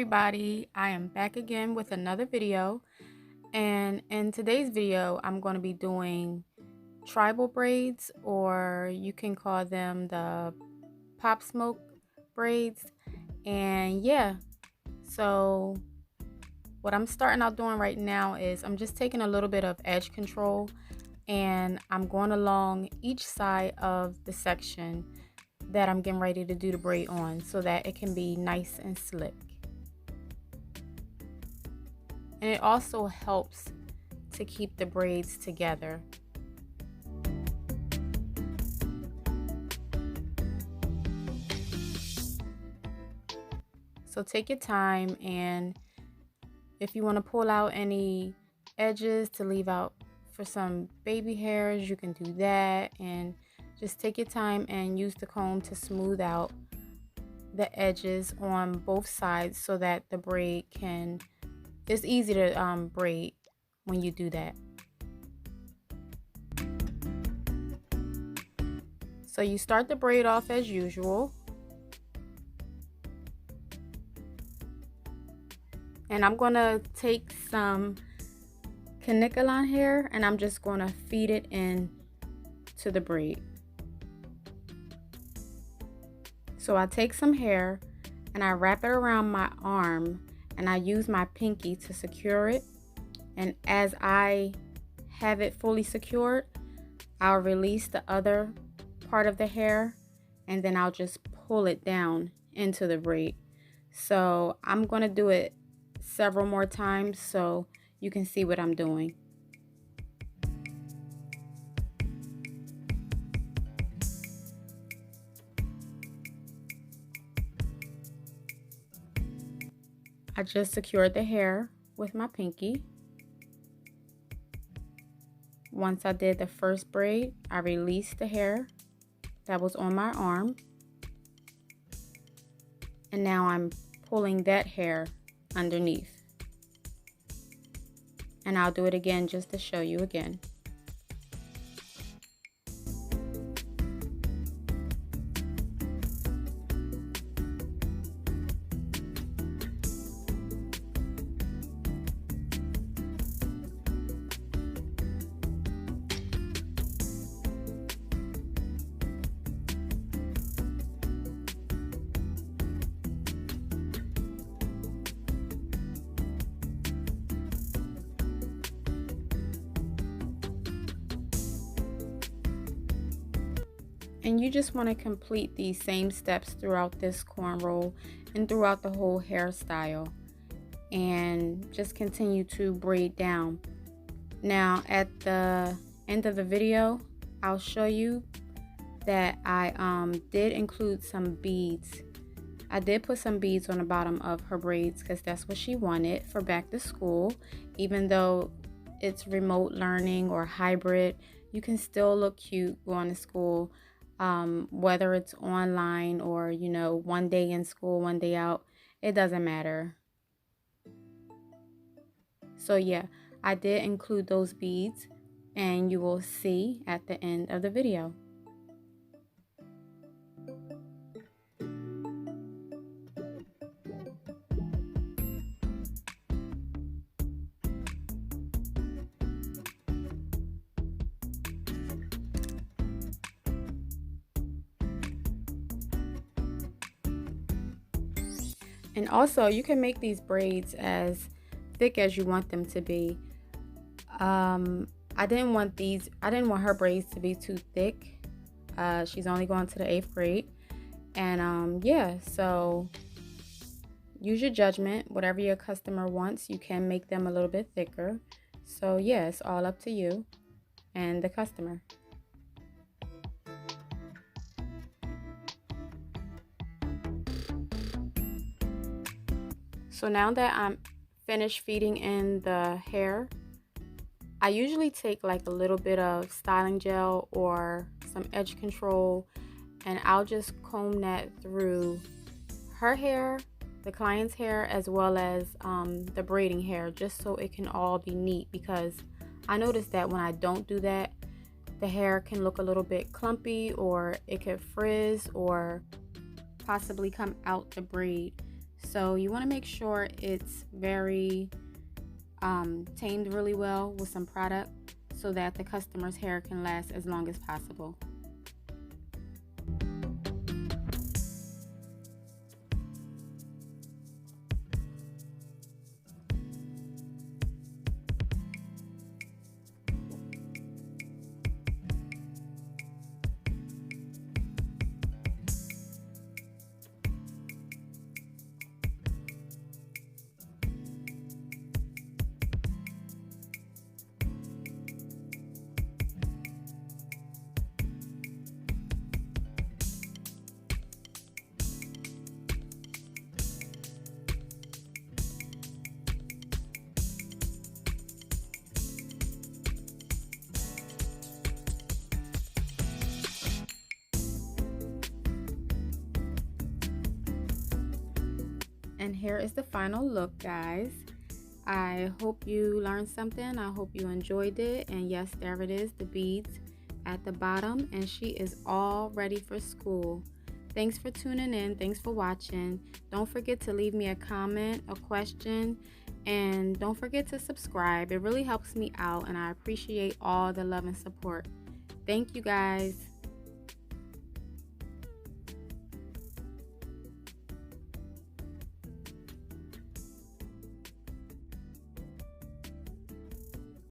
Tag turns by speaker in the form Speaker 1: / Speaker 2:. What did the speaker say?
Speaker 1: everybody, I am back again with another video, and in today's video I'm going to be doing tribal braids, or you can call them the pop smoke braids. And yeah, so what I'm starting out doing right now is I'm just taking a little bit of edge control and I'm going along each side of the section that I'm getting ready to do the braid on so that it can be nice and slick. And it also helps to keep the braids together. So take your time, and if you want to pull out any edges to leave out for some baby hairs, you can do that. And just take your time and use the comb to smooth out the edges on both sides so that the braid can, it's easy to braid when you do that. So you start the braid off as usual. And I'm going to take some kanekalon hair and I'm just going to feed it in to the braid. So I take some hair and I wrap it around my arm and I use my pinky to secure it. And as I have it fully secured, I'll release the other part of the hair and then I'll just pull it down into the braid. So I'm going to do it several more times so you can see what I'm doing. I just secured the hair with my pinky. Once I did the first braid, I released the hair that was on my arm. And now I'm pulling that hair underneath. And I'll do it again just to show you again. And you just want to complete these same steps throughout this cornrow and throughout the whole hairstyle, and just continue to braid down. Now at the end of the video, I'll show you that I did include some beads. I did put some beads on the bottom of her braids because that's what she wanted for back to school. Even though it's remote learning or hybrid, you can still look cute going to school. Whether it's online or, you know, one day in school, one day out, it doesn't matter. So yeah, I did include those beads and you will see at the end of the video. And also, you can make these braids as thick as you want them to be. I didn't want her braids to be too thick. She's only going to the 8th grade. And yeah, so use your judgment. Whatever your customer wants, you can make them a little bit thicker. So yeah, it's all up to you and the customer. So now that I'm finished feeding in the hair, I usually take like a little bit of styling gel or some edge control, and I'll just comb that through her hair, the client's hair, as well as the braiding hair, just so it can all be neat, because I noticed that when I don't do that, the hair can look a little bit clumpy, or it could frizz or possibly come out the braid. So you want to make sure it's very tamed really well with some product so that the customer's hair can last as long as possible. And here is the final look, guys. I hope you learned something. I hope you enjoyed it. And yes, there it is, the beads at the bottom, and she is all ready for school. Thanks for tuning in. Thanks for watching. Don't forget to leave me a comment, a question, and don't forget to subscribe. It really helps me out, and I appreciate all the love and support. Thank you, guys.